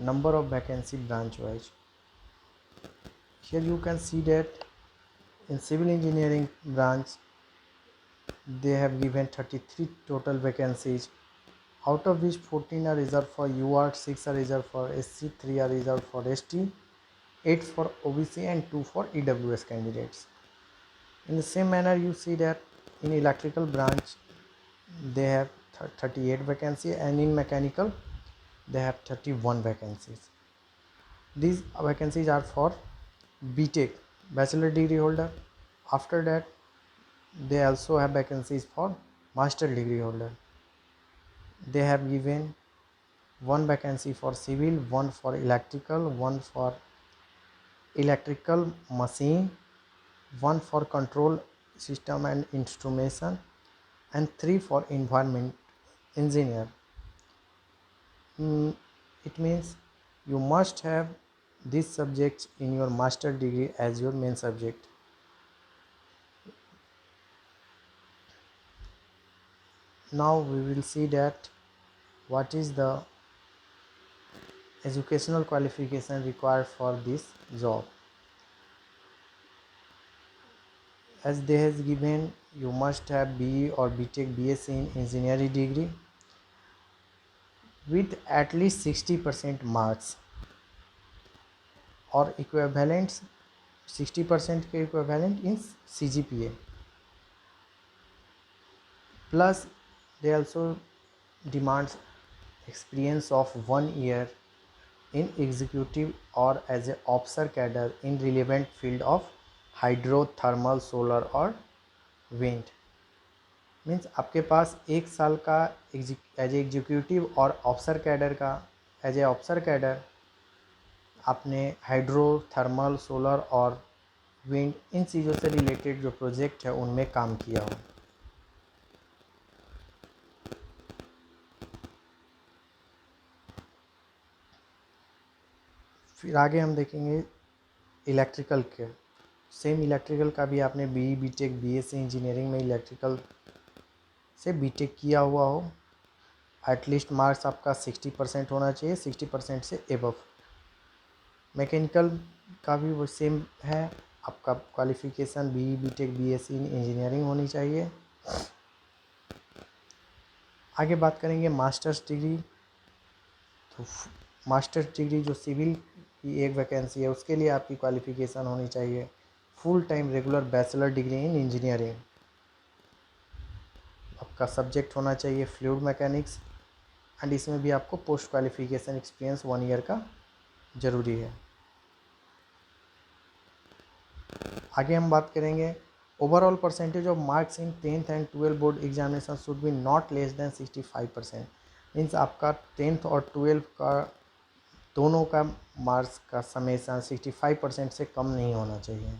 number of vacancy branch wise. Here you can see that in civil engineering branch they have given 33 total vacancies, out of which 14 are reserved for UR, 6 are reserved for SC, 3 are reserved for ST, 8 for OBC and 2 for EWS candidates. In the same manner you see that in electrical branch they have 38 vacancies and in mechanical they have 31 vacancies. These vacancies are for BTech, bachelor degree holder. After that they also have vacancies for master degree holder. They have given one vacancy for civil, one for electrical, one for electrical machine, one for control system and instrumentation, and 3 for environment engineer. It means you must have these subjects in your master degree as your main subject. Now we will see that what is the educational qualification required for this job. As they has given, you must have BE or BTech BSc in engineering degree with at least 60% marks or equivalents, 60% के equivalent in CGPA. Plus they also demands experience of 1 year in executive or as a officer cadre in relevant field of hydro, thermal, solar और wind. Means आपके पास 1 साल का as executive और officer cadre का as a officer cadre आपने hydro, thermal, solar और wind in चीज़ों से रिलेटेड जो प्रोजेक्ट है उनमें काम किया हो. फिर आगे हम देखेंगे इलेक्ट्रिकल के. सेम इलेक्ट्रिकल का भी आपने BE BTech BSc इंजीनियरिंग में इलेक्ट्रिकल से BTech किया हुआ हो. एटलीस्ट मार्क्स आपका 60% होना चाहिए, 60% से एबव. मैकेनिकल का भी वो सेम है, आपका qualification BE BTech BSc in engineering होनी चाहिए. आगे बात करेंगे मास्टर्स डिग्री. तो मास्टर्स डिग्री जो सिविल की एक वैकेंसी है उसके लिए आपकी क्वालिफिकेशन होनी चाहिए full time regular bachelor degree in engineering. आपका सब्जेक्ट होना चाहिए फ्लूइड मैकेनिक्स एंड इसमें भी आपको पोस्ट क्वालिफिकेशन एक्सपीरियंस 1 ईयर का ज़रूरी है. आगे हम बात करेंगे overall percentage of marks in 10th and 12th board examination should be not less than 65%. Means आपका 10th और 12th का दोनों का मार्क्स का समेसन 65% से कम नहीं होना चाहिए.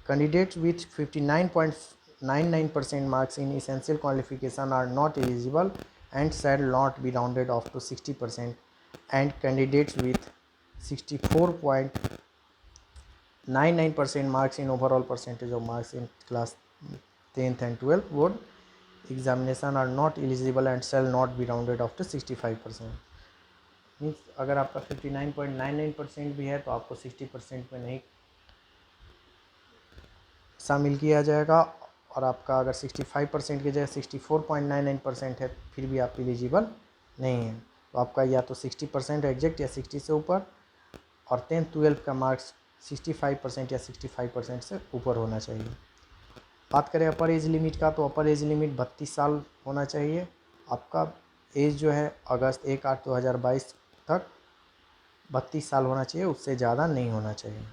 Candidates with 59.99% marks in essential qualification are not eligible and shall not be rounded off to 60%, and candidates with 64.99% marks in overall percentage of marks in class 10th and 12th board examination are not eligible and shall not be rounded off to 65%. Means अगर आपका 59.99% भी है तो आपको 60% में नहीं शामिल किया जाएगा, और आपका अगर 65% की जगह 64.99% है फिर भी आप एलिजिबल नहीं हैं. तो आपका या तो 60% एग्जैक्ट या 60 से ऊपर, और 10th 12th का मार्क्स 65% या 65% से ऊपर होना चाहिए. बात करें अपर एज लिमिट का, तो अपर एज लिमिट 32 साल होना चाहिए. आपका एज जो है अगस्त 1/8/2022 तक 32 साल होना चाहिए, उससे ज़्यादा नहीं होना चाहिए.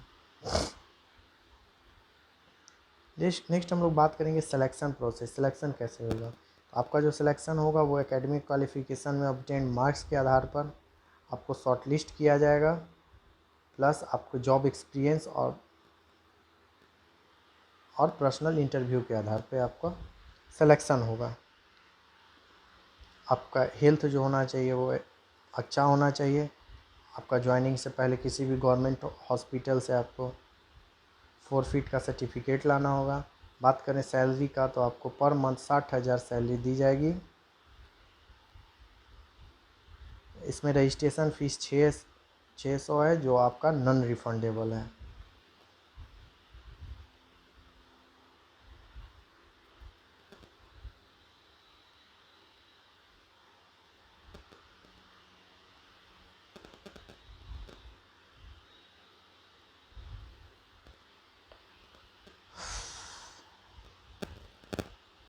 नेक्स्ट हम लोग बात करेंगे सिलेक्शन प्रोसेस. सिलेक्शन कैसे होगा. आपका जो सिलेक्शन होगा वो एकेडमिक क्वालिफिकेशन में ऑब्टेन्ड मार्क्स के आधार पर आपको शॉर्ट लिस्ट किया जाएगा, प्लस आपको जॉब एक्सपीरियंस और पर्सनल इंटरव्यू के आधार पे आपका सिलेक्शन होगा. आपका हेल्थ जो होना चाहिए वो अच्छा होना चाहिए. आपका ज्वाइनिंग से पहले किसी भी गवर्नमेंट हॉस्पिटल से आपको 4 फीट का सर्टिफिकेट लाना होगा. बात करें सैलरी का, तो आपको पर मंथ 60,000 सैलरी दी जाएगी. इसमें रजिस्ट्रेशन फ़ीस 600 है जो आपका नॉन रिफंडेबल है।